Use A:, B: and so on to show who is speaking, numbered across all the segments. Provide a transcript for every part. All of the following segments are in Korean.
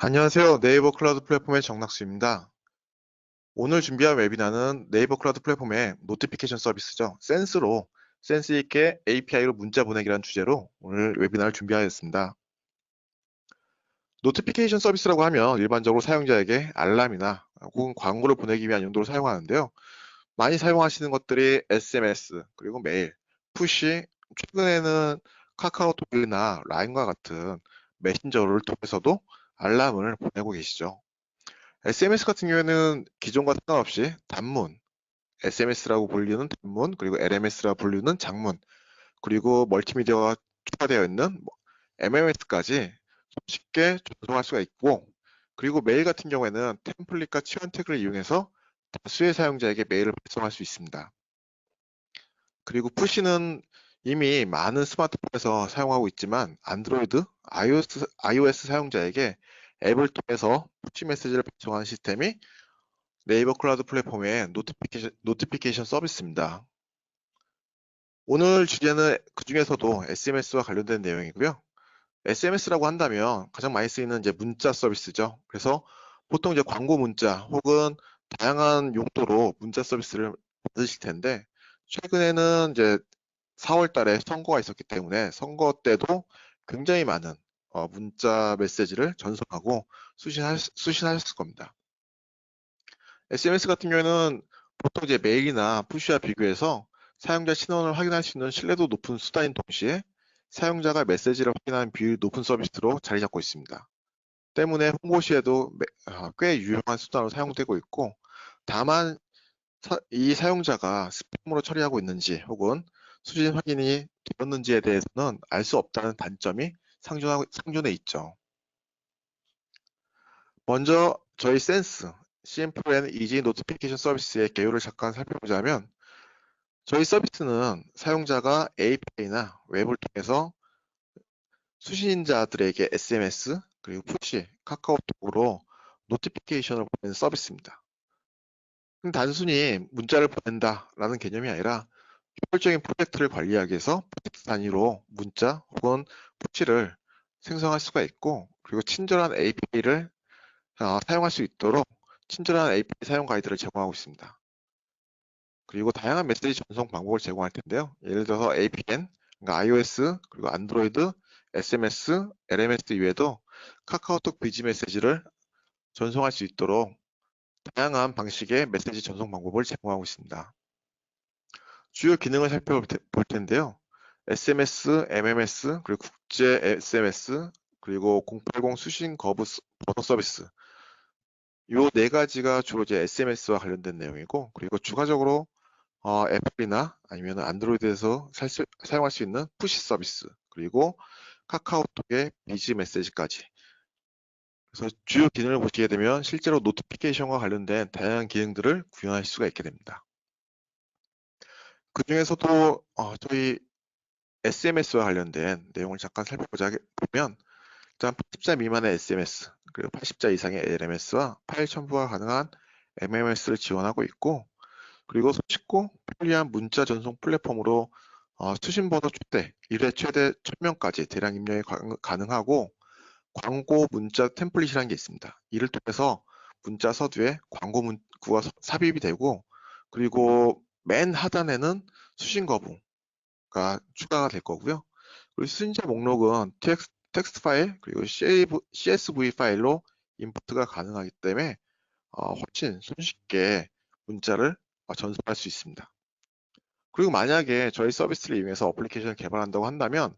A: 안녕하세요. 네이버 클라우드 플랫폼의 정낙수입니다. 오늘 준비한 웨비나는 네이버 클라우드 플랫폼의 노티피케이션 서비스죠. 센스 있게 API로 문자 보내기라는 주제로 오늘 웨비나를 준비하였습니다. 노티피케이션 서비스라고 하면 일반적으로 사용자에게 알람이나 혹은 광고를 보내기 위한 용도로 사용하는데요. 많이 사용하시는 것들이 SMS, 그리고 메일, 푸시, 최근에는 카카오톡이나 라인과 같은 메신저를 통해서도 알람을 보내고 계시죠. SMS 같은 경우에는 기존과 상관없이 단문, SMS라고 불리는 단문, 그리고 LMS라고 불리는 장문, 그리고 멀티미디어가 추가되어 있는 MMS까지 쉽게 전송할 수가 있고, 그리고 메일 같은 경우에는 템플릿과 치환 태그를 이용해서 다수의 사용자에게 메일을 발송할 수 있습니다. 그리고 푸시는 이미 많은 스마트폰에서 사용하고 있지만 안드로이드, iOS 사용자에게 앱을 통해서 푸시 메시지를 발송하는 시스템이 네이버 클라우드 플랫폼의 노티피케이션 서비스입니다. 오늘 주제는 그 중에서도 SMS와 관련된 내용이고요. SMS라고 한다면 가장 많이 쓰이는 이제 문자 서비스죠. 그래서 보통 이제 광고 문자 혹은 다양한 용도로 문자 서비스를 받으실 텐데, 최근에는 이제 4월 달에 선거가 있었기 때문에 선거 때도 굉장히 많은 문자 메시지를 전송하고 수신하셨을 겁니다. SMS 같은 경우에는 보통 이제 메일이나 푸시와 비교해서 사용자 신원을 확인할 수 있는 신뢰도 높은 수단인 동시에 사용자가 메시지를 확인하는 비율이 높은 서비스로 자리 잡고 있습니다. 때문에 홍보 시에도 꽤 유용한 수단으로 사용되고 있고, 다만 이 사용자가 스팸으로 처리하고 있는지 혹은 수신 확인이 되었는지에 대해서는 알 수 없다는 단점이 상존해 있죠. 먼저 저희 Simple and Easy Notification 서비스의 개요를 잠깐 살펴보자면, 저희 서비스는 사용자가 API나 웹을 통해서 수신자들에게 SMS, 그리고 푸시, 카카오톡으로 노티피케이션을 보내는 서비스입니다. 단순히 문자를 보낸다라는 개념이 아니라 효율적인 프로젝트를 관리하기 위해서 프로젝트 단위로 문자 혹은 푸시를 생성할 수가 있고, 그리고 친절한 API를 사용할 수 있도록 친절한 API 사용 가이드를 제공하고 있습니다. 그리고 다양한 메시지 전송 방법을 제공할 텐데요. 예를 들어서 APN, 그러니까 iOS, 그리고 안드로이드, SMS, LMS 이외에도 카카오톡 비즈 메시지를 전송할 수 있도록 다양한 방식의 메시지 전송 방법을 제공하고 있습니다. 주요 기능을 살펴볼 텐데요. SMS, MMS, 그리고 국제 SMS, 그리고 080 수신 거부 번호 서비스. 이 네 가지가 주로 이제 SMS와 관련된 내용이고, 그리고 추가적으로 애플이나 아니면 안드로이드에서 사용할 수 있는 푸시 서비스, 그리고 카카오톡의 비즈 메시지까지. 그래서 주요 기능을 보시게 되면 실제로 노티피케이션과 관련된 다양한 기능들을 구현할 수가 있게 됩니다. 그 중에서도 저희 SMS와 관련된 내용을 잠깐 살펴보자 보면, 일단 80자 미만의 SMS, 그리고 80자 이상의 LMS와 파일 첨부가 가능한 MMS를 지원하고 있고, 그리고 쉽고 편리한 문자 전송 플랫폼으로 수신 번호 최대 1회 최대 1000명까지 대량 입력이 가능하고, 광고 문자 템플릿이라는 게 있습니다. 이를 통해서 문자 서두에 광고 문구가 삽입이 되고, 그리고 맨 하단에는 수신 거부가 추가가 될 거고요. 그리고 수신자 목록은 텍스트 파일 그리고 CSV 파일로 인포트가 가능하기 때문에 훨씬 손쉽게 문자를 전송할 수 있습니다. 그리고 만약에 저희 서비스를 이용해서 어플리케이션을 개발한다고 한다면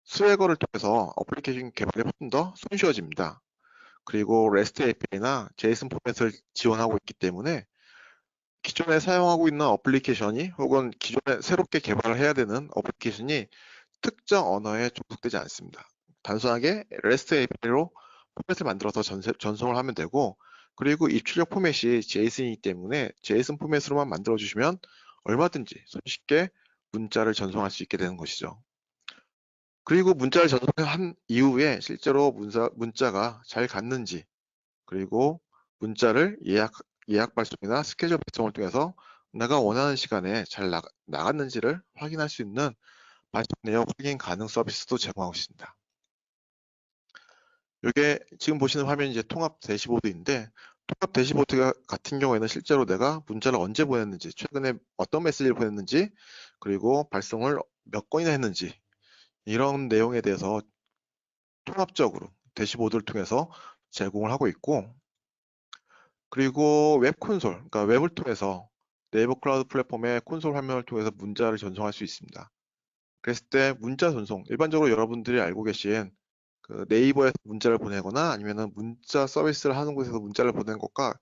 A: 스웨거를 통해서 어플리케이션 개발이 훨씬 더 손쉬워집니다. 그리고 REST API나 JSON 포맷을 지원하고 있기 때문에 기존에 사용하고 있는 어플리케이션이 혹은 기존에 새롭게 개발을 해야 되는 어플리케이션이 특정 언어에 종속되지 않습니다. 단순하게 REST API로 포맷을 만들어서 전송을 하면 되고, 그리고 입출력 포맷이 JSON이기 때문에 JSON 포맷으로만 만들어주시면 얼마든지 손쉽게 문자를 전송할 수 있게 되는 것이죠. 그리고 문자를 전송한 이후에 실제로 문자가 잘 갔는지, 그리고 문자를 예약 발송이나 스케줄 발송을 통해서 내가 원하는 시간에 잘 나갔는지를 확인할 수 있는 발송 내역 확인 가능 서비스도 제공하고 있습니다. 이게 지금 보시는 화면이 이제 통합 대시보드인데, 통합 대시보드 같은 경우에는 실제로 내가 문자를 언제 보냈는지, 최근에 어떤 메시지를 보냈는지, 그리고 발송을 몇 건이나 했는지, 이런 내용에 대해서 통합적으로 대시보드를 통해서 제공을 하고 있고, 그리고 웹 콘솔, 그러니까 웹을 통해서 네이버 클라우드 플랫폼의 콘솔 화면을 통해서 문자를 전송할 수 있습니다. 그랬을 때 문자 전송, 일반적으로 여러분들이 알고 계신 그 네이버에서 문자를 보내거나 아니면은 문자 서비스를 하는 곳에서 문자를 보내는 것과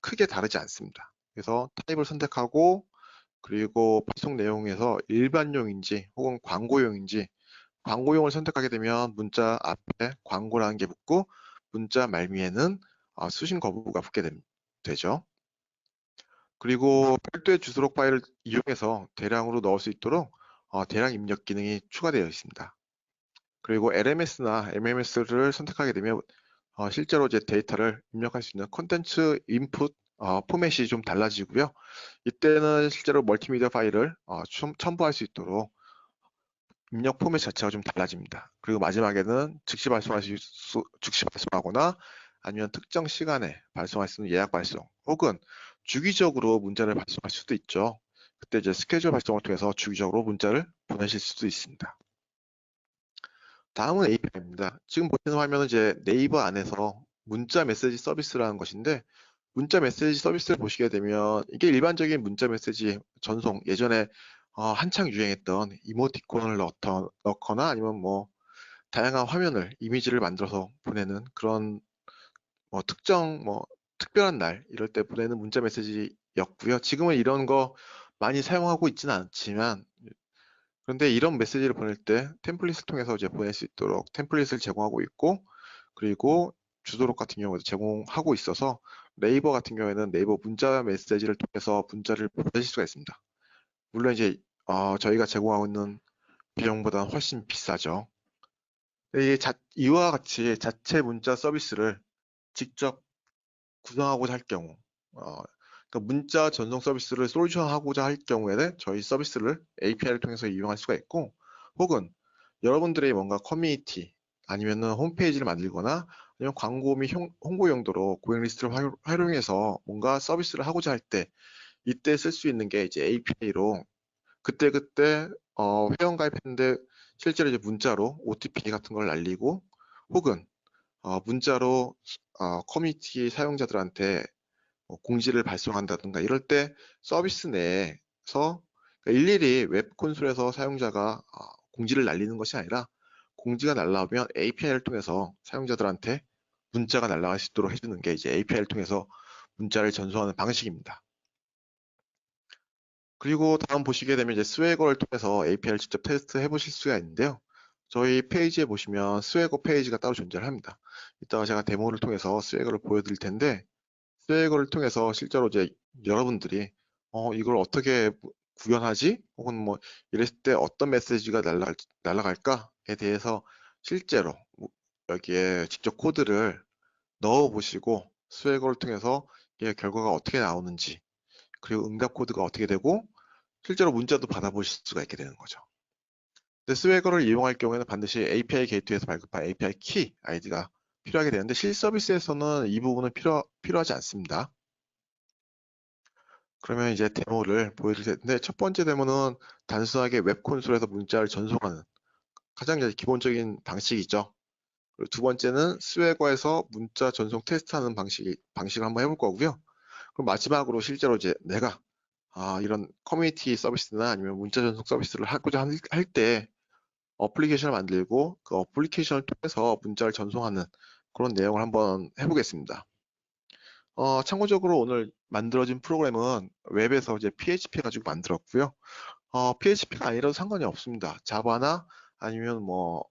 A: 크게 다르지 않습니다. 그래서 타입을 선택하고, 그리고 발송 내용에서 일반용인지 혹은 광고용인지, 광고용을 선택하게 되면 문자 앞에 광고라는 게 붙고, 문자 말미에는 수신 거부가 붙게 되죠. 그리고 별도의 주소록 파일을 이용해서 대량으로 넣을 수 있도록 대량 입력 기능이 추가되어 있습니다. 그리고 LMS나 MMS를 선택하게 되면 실제로 이제 데이터를 입력할 수 있는 콘텐츠 인풋 포맷이 좀 달라지고요. 이때는 실제로 멀티미디어 파일을 첨부할 수 있도록 입력 포맷 자체가 좀 달라집니다. 그리고 마지막에는 즉시 발송하거나 아니면 특정 시간에 발송할 수 있는 예약 발송, 혹은 주기적으로 문자를 발송할 수도 있죠. 그때 이제 스케줄 발송을 통해서 주기적으로 문자를 보내실 수도 있습니다. 다음은 API입니다. 지금 보시는 화면은 이제 네이버 안에서 문자 메시지 서비스라는 것인데, 문자 메시지 서비스를 보시게 되면 이게 일반적인 문자 메시지 전송, 예전에 한창 유행했던 이모티콘을 넣거나 아니면 뭐 다양한 화면을, 이미지를 만들어서 보내는 그런 특정 특별한 날 이럴 때 보내는 문자 메시지였고요. 지금은 이런 거 많이 사용하고 있지는 않지만, 그런데 이런 메시지를 보낼 때 템플릿을 통해서 이제 보낼 수 있도록 템플릿을 제공하고 있고, 그리고 주소록 같은 경우도 제공하고 있어서 네이버 같은 경우에는 네이버 문자 메시지를 통해서 문자를 보내실 수가 있습니다. 물론 이제 저희가 제공하고 있는 비용보다는 훨씬 비싸죠. 이와 같이 자체 문자 서비스를 직접 구성하고자 할 경우, 그러니까 문자 전송 서비스를 솔루션하고자 할 경우에는 저희 서비스를 API를 통해서 이용할 수가 있고, 혹은 여러분들의 뭔가 커뮤니티 아니면은 홈페이지를 만들거나 아니면 광고 및 홍보 용도로 고객 리스트를 활용해서 뭔가 서비스를 하고자 할 때, 이때 쓸 수 있는 게 이제 API로 그때그때 회원 가입했는데 실제로 이제 문자로 OTP 같은 걸 날리고, 혹은 문자로 커뮤니티 사용자들한테 공지를 발송한다든가 이럴 때 서비스 내에서, 그러니까 일일이 웹 콘솔에서 사용자가 공지를 날리는 것이 아니라, 공지가 날라오면 API를 통해서 사용자들한테 문자가 날아갈 수 있도록 해주는 게 이제 API를 통해서 문자를 전송하는 방식입니다. 그리고 다음 보시게 되면 이제 스웨거를 통해서 API를 직접 테스트 해보실 수가 있는데요. 저희 페이지에 보시면 스웨거 페이지가 따로 존재를 합니다. 이따가 제가 데모를 통해서 스웨거를 보여드릴 텐데, 스웨거를 통해서 실제로 이제 여러분들이 이걸 어떻게 구현하지? 혹은 뭐 이랬을 때 어떤 메시지가 날아갈까에 대해서 실제로 여기에 직접 코드를 넣어 보시고, 스웨거를 통해서 이게 결과가 어떻게 나오는지, 그리고 응답 코드가 어떻게 되고 실제로 문자도 받아보실 수가 있게 되는 거죠. 근데 스웨거를 이용할 경우에는 반드시 API 게이트웨이에서 발급한 API 키 아이디가 필요하게 되는데, 실서비스에서는 이 부분은 필요하지 않습니다. 그러면 이제 데모를 보여드릴 텐데, 첫 번째 데모는 단순하게 웹 콘솔에서 문자를 전송하는 가장 이제 기본적인 방식이죠. 그리고 두 번째는 스웨거에서 문자 전송 테스트하는 방식을 한번 해볼 거고요. 그럼 마지막으로 실제로 이제 내가 이런 커뮤니티 서비스나 아니면 문자 전송 서비스를 하고자 할 때 어플리케이션을 만들고 그 어플리케이션을 통해서 문자를 전송하는 그런 내용을 한번 해보겠습니다. 참고적으로 오늘 만들어진 프로그램은 웹에서 이제 PHP 가지고 만들었고요. PHP가 아니라도 상관이 없습니다. 자바나 아니면 뭐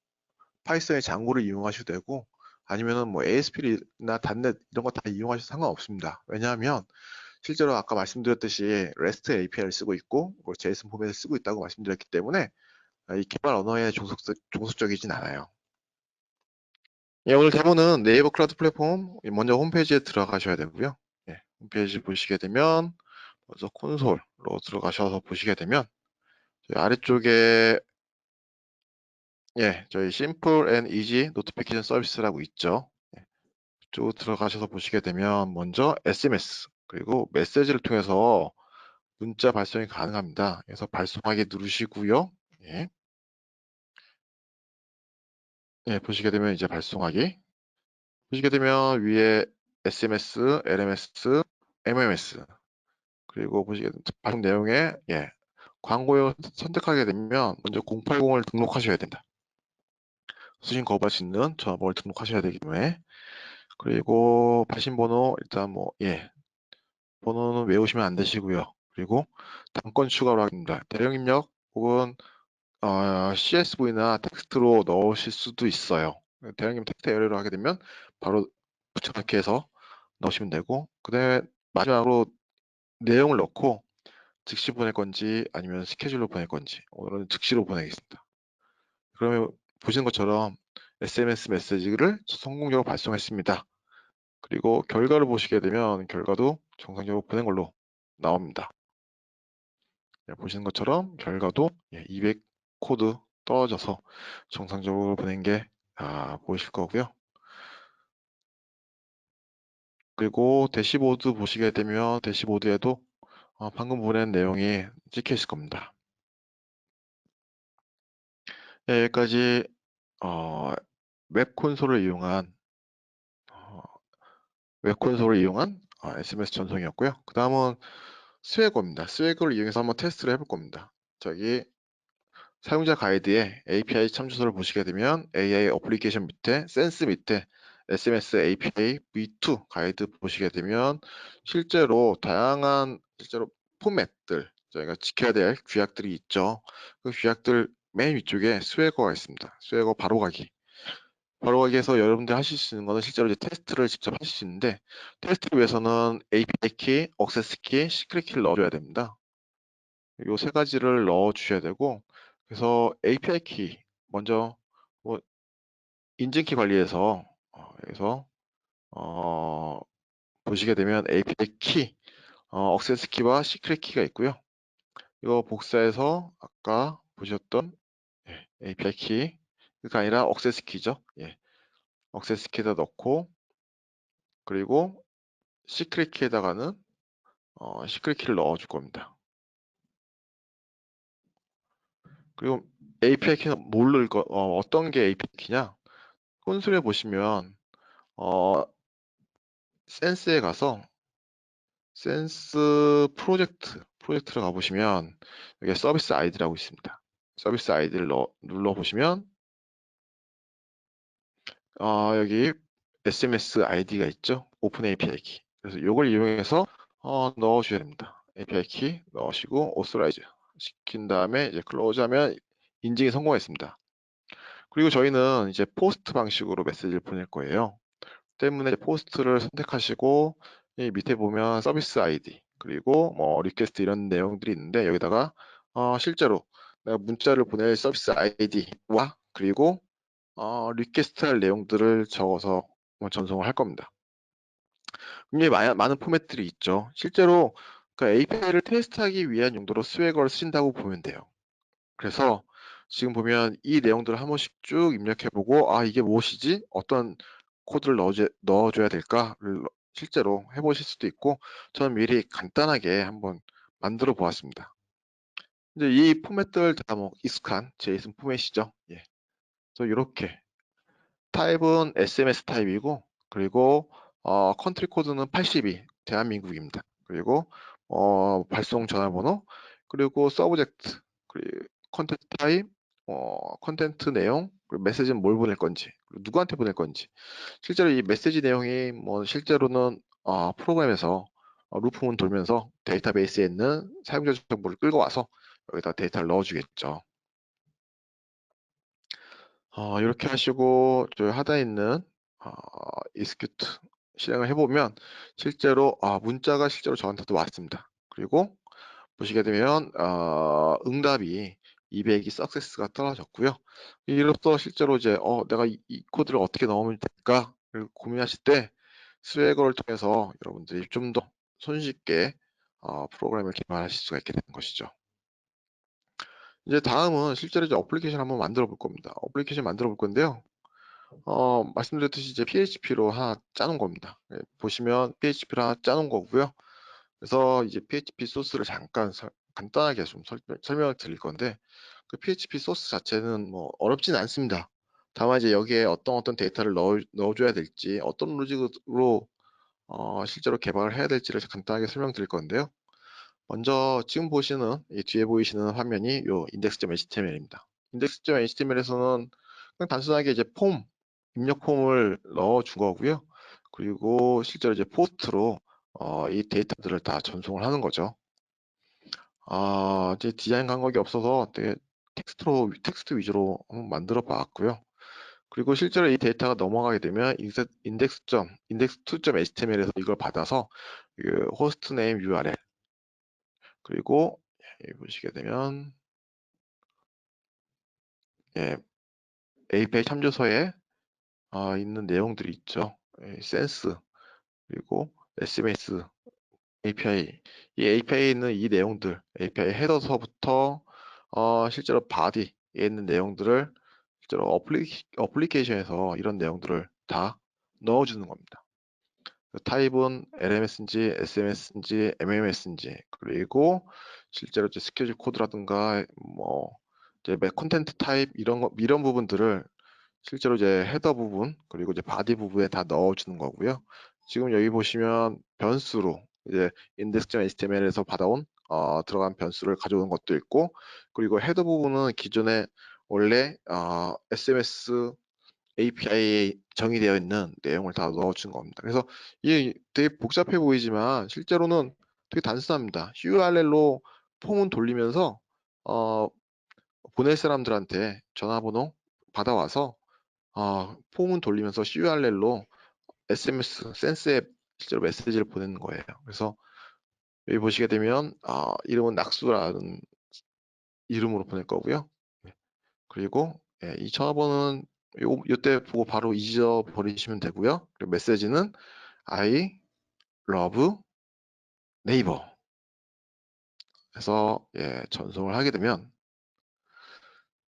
A: 파이썬의 장고를 이용하셔도 되고, 아니면은 뭐 ASP나 .NET 이런 거 다 이용하셔도 상관없습니다. 왜냐하면 실제로 아까 말씀드렸듯이 REST API를 쓰고 있고 JSON 포맷을 쓰고 있다고 말씀드렸기 때문에 이 개발 언어에 종속적이진 않아요. 예, 오늘 데모는 네이버 클라우드 플랫폼 먼저 홈페이지에 들어가셔야 되고요. 예, 홈페이지 보시게 되면 먼저 콘솔로 들어가셔서 보시게 되면 아래쪽에 저희 Simple and Easy Notification Service라고 있죠. 쭉 들어가셔서 보시게 되면 먼저 SMS 그리고 메시지를 통해서 문자 발송이 가능합니다. 그래서 발송하기 누르시고요. 예. 예, 보시게 되면 이제 발송하기 보시게 되면 위에 SMS, LMS, MMS 그리고 보시게 되면 발송 내용에 예, 광고용 선택하게 되면 먼저 080을 등록하셔야 된다. 수신 거부할 수 있는 전화번호를 등록하셔야 되기 때문에 그리고 발신 번호 일단 뭐 예, 번호는 외우시면 안 되시고요. 그리고 단건 추가로 합니다. 대령 입력 혹은 CSV나 텍스트로 넣으실 수도 있어요. 대령 입력 텍스트 에러로 하게 되면 바로 붙여넣기 해서 넣으시면 되고 그 다음에 마지막으로 내용을 넣고 즉시 보낼 건지 아니면 스케줄로 보낼 건지 오늘은 즉시로 보내겠습니다. 그러면 보시는 것처럼 SMS 메시지를 성공적으로 발송했습니다. 그리고 결과를 보시게 되면 결과도 정상적으로 보낸 걸로 나옵니다. 네, 보시는 것처럼 결과도 200 코드 떨어져서 정상적으로 보낸 게 보이실 거고요. 그리고 대시보드 보시게 되면 대시보드에도 방금 보낸 내용이 찍혀 있을 겁니다. 네, 여기까지 웹 콘솔을 이용한 SMS 전송이었고요. 그 다음은 스웨거입니다. 스웨거를 이용해서 한번 테스트를 해볼 겁니다. 저기 사용자 가이드에 API 참조서를 보시게 되면 AI 어플리케이션 밑에 센스 밑에 SMS API V2 가이드 보시게 되면 실제로 다양한 포맷들 저희가 지켜야 될 규약들이 있죠. 그 규약들 맨 위쪽에 스웨거가 있습니다. 스웨거 바로가기에서 여러분들 하실 수 있는 거는 실제로 이제 테스트를 직접 하실 수 있는데 테스트를 위해서는 API 키, 액세스 키, 시크릿 키를 넣어줘야 됩니다. 요 세 가지를 넣어 주셔야 되고 그래서 API 키 먼저 뭐 인증키 관리에서 여기서 보시게 되면 API 키, 액세스 키와 시크릿 키가 있고요. 이거 복사해서 아까 보셨던 API 키가 아니라 액세스 키죠. 액세스 키에다 넣고 그리고 시크릿 키에다가는 시크릿 키를 넣어줄 겁니다. 그리고 API 키는 뭘 넣을 어떤 게 API 키냐? 콘솔에 보시면 센스에 가서 센스 프로젝트를 가보시면 여기 서비스 아이디라고 있습니다. 서비스 아이디를 눌러보시면 여기 SMS 아이디가 있죠. 오픈 API 키. 그래서 이걸 이용해서 넣어줘야 됩니다. API 키 넣으시고 오스라이즈 시킨 다음에 이제 클로즈 하면 인증이 성공했습니다. 그리고 저희는 이제 포스트 방식으로 메시지를 보낼 거예요. 때문에 포스트를 선택하시고 이 밑에 보면 서비스 아이디 그리고 뭐 리퀘스트 이런 내용들이 있는데 여기다가 실제로 내가 문자를 보낼 서비스 아이디와 그리고 리퀘스트 할 내용들을 적어서 전송을 할 겁니다. 굉장히 많은 포맷들이 있죠. 실제로 그 API를 테스트하기 위한 용도로 스웨거를 쓰신다고 보면 돼요. 그래서 지금 보면 이 내용들을 한 번씩 쭉 입력해보고 이게 무엇이지? 어떤 코드를 넣어줘야 될까를 실제로 해보실 수도 있고 저는 미리 간단하게 한번 만들어 보았습니다. 이제 이 포맷들 다 뭐 익숙한 제이슨 포맷이죠. 그래서 이렇게 타입은 SMS 타입이고 그리고 컨트리 코드는 82 대한민국입니다. 그리고 발송 전화번호 그리고 서브젝트 그리고 컨텐트 타입 컨텐트 내용 그리고 메시지는 뭘 보낼 건지 그리고 누구한테 보낼 건지 실제로 이 메시지 내용이 뭐 실제로는 프로그램에서 루프문 돌면서 데이터베이스에 있는 사용자 정보를 끌고 와서 여기다 데이터를 넣어주겠죠. 이렇게 하시고 저 하단에 있는 execute 실행을 해보면 실제로 문자가 실제로 저한테도 왔습니다. 그리고 보시게 되면 응답이 200이 석세스가 떨어졌고요. 이로써 실제로 이제 내가 이 코드를 어떻게 넣으면 될까 고민하실 때 스웨거를 통해서 여러분들이 좀 더 손쉽게 프로그램을 개발하실 수가 있게 되는 것이죠. 이제 다음은 실제로 이제 어플리케이션 한번 만들어 볼 겁니다. 어플리케이션 만들어 볼 건데요. 말씀드렸듯이 이제 PHP로 하나 짜놓은 겁니다. 예, 보시면 PHP로 하나 짜놓은 거고요. 그래서 이제 PHP 소스를 잠깐 간단하게 좀 설명을 드릴 건데, 그 PHP 소스 자체는 뭐 어렵진 않습니다. 다만 이제 여기에 어떤 데이터를 넣어줘야 될지, 어떤 로직으로 실제로 개발을 해야 될지를 간단하게 설명드릴 건데요. 먼저 지금 보시는 이 뒤에 보이시는 화면이 요 index.html입니다. index.html에서는 그냥 단순하게 이제 입력 폼을 넣어 준 거고요. 그리고 실제로 이제 포스트로 이 데이터들을 다 전송을 하는 거죠. 이제 디자인 감각이 없어서 되게 텍스트 위주로 한번 만들어 봤고요. 그리고 실제로 이 데이터가 넘어가게 되면 index2.html에서 이걸 받아서 그 호스트 네임 URL, 그리고 여기 보시게 되면 예, API 참조서에 있는 내용들이 있죠. 센스, 그리고 SMS, API. 이 API에 있는 이 내용들, API 헤더서부터 실제로 바디에 있는 내용들을 실제로 어플리케이션에서 이런 내용들을 다 넣어주는 겁니다. 타입은 LMS인지 SMS인지 MMS인지, 그리고 실제로 이제 스케줄 코드라든가 뭐 이제 콘텐트 타입 이런 부분들을 실제로 이제 헤더 부분, 그리고 이제 바디 부분에 다 넣어주는 거고요. 지금 여기 보시면 변수로 이제 index.html에서 받아온 들어간 변수를 가져오는 것도 있고, 그리고 헤더 부분은 기존에 원래 SMS API에 정의되어 있는 내용을 다 넣어준 겁니다. 그래서 이게 되게 복잡해 보이지만 실제로는 되게 단순합니다. URL로 폼은 돌리면서 어, 보낼 사람들한테 전화번호 받아와서 폼은 돌리면서 URL로 SMS, 센스에 실제로 메시지를 보내는 거예요. 그래서 여기 보시게 되면 이름은 낙수라는 이름으로 보낼 거고요. 네. 그리고 이 전화번호는 요때 보고 바로 잊어버리시면 되고요. 그리고 메시지는 I love 네이버 해서 전송을 하게 되면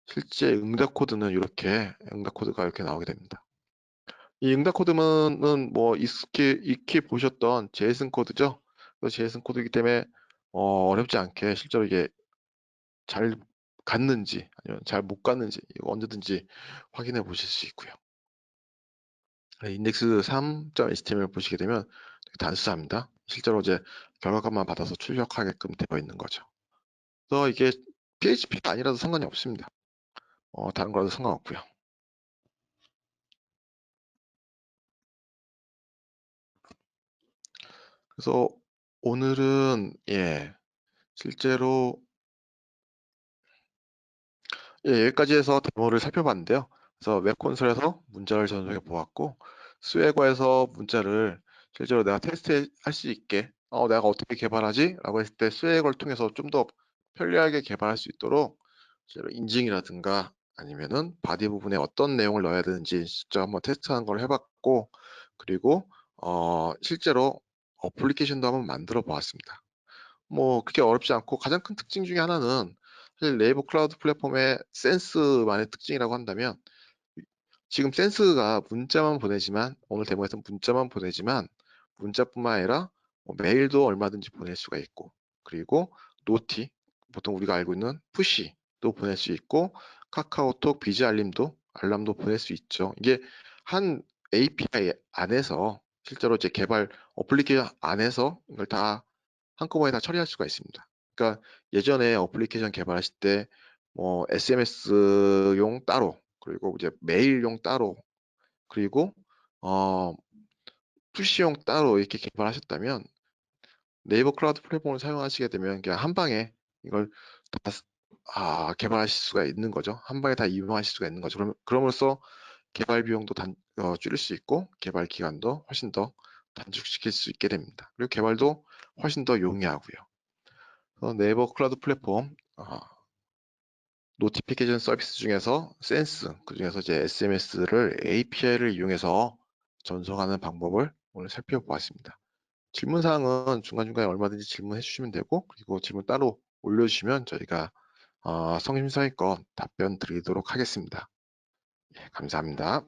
A: 실제 응답 코드는 응답 코드가 이렇게 나오게 됩니다. 이 응답 코드는 뭐 익히 보셨던 제이슨 코드죠. 제이슨 코드이기 때문에 어렵지 않게 실제로 이게 잘 갔는지 아니면 잘 못 갔는지 이거 언제든지 확인해 보실 수 있고요. 인덱스 3.html 보시게 되면 되게 단순합니다. 실제로 이제 결과값만 받아서 출력하게끔 되어 있는 거죠. 그래서 이게 PHP가 아니라도 상관이 없습니다. 다른 거라도 상관없고요. 그래서 오늘은 실제로 여기까지 해서 데모를 살펴봤는데요. 그래서 웹 콘솔에서 문자를 전송해 보았고, 스웨거에서 문자를 실제로 내가 테스트할 수 있게 내가 어떻게 개발하지? 라고 했을 때 스웨거를 통해서 좀 더 편리하게 개발할 수 있도록 실제로 인증이라든가 아니면은 바디 부분에 어떤 내용을 넣어야 되는지 직접 한번 테스트하는 걸 해봤고, 그리고 실제로 어플리케이션도 한번 만들어 보았습니다. 뭐 그렇게 어렵지 않고, 가장 큰 특징 중에 하나는 사실 네이버 클라우드 플랫폼의 센스만의 특징이라고 한다면, 지금 센스가 문자만 보내지만, 오늘 데모에서는 문자만 보내지만 문자뿐만 아니라 뭐 메일도 얼마든지 보낼 수가 있고, 그리고 노티, 보통 우리가 알고 있는 푸시도 보낼 수 있고, 카카오톡 비즈 알람도 보낼 수 있죠. 이게 한 API 안에서 실제로 이제 개발 어플리케이션 안에서 이걸 다 한꺼번에 다 처리할 수가 있습니다. 그러니까 예전에 어플리케이션 개발하실 때 뭐 SMS용 따로, 그리고 이제 메일용 따로, 그리고 어, 푸시용 따로 이렇게 개발하셨다면, 네이버 클라우드 플랫폼을 사용하시게 되면 그냥 한 방에 이걸 다 개발하실 수가 있는 거죠. 한 방에 다 이용하실 수가 있는 거죠. 그럼으로써 개발 비용도 줄일 수 있고, 개발 기간도 훨씬 더 단축시킬 수 있게 됩니다. 그리고 개발도 훨씬 더 용이하고요. 네이버 클라우드 플랫폼 노티피케이션 서비스 중에서 센스, 그중에서 이제 SMS를 API를 이용해서 전송하는 방법을 오늘 살펴보았습니다. 질문사항은 중간중간에 얼마든지 질문해 주시면 되고, 그리고 질문 따로 올려주시면 저희가 성심성의껏 답변 드리도록 하겠습니다. 감사합니다.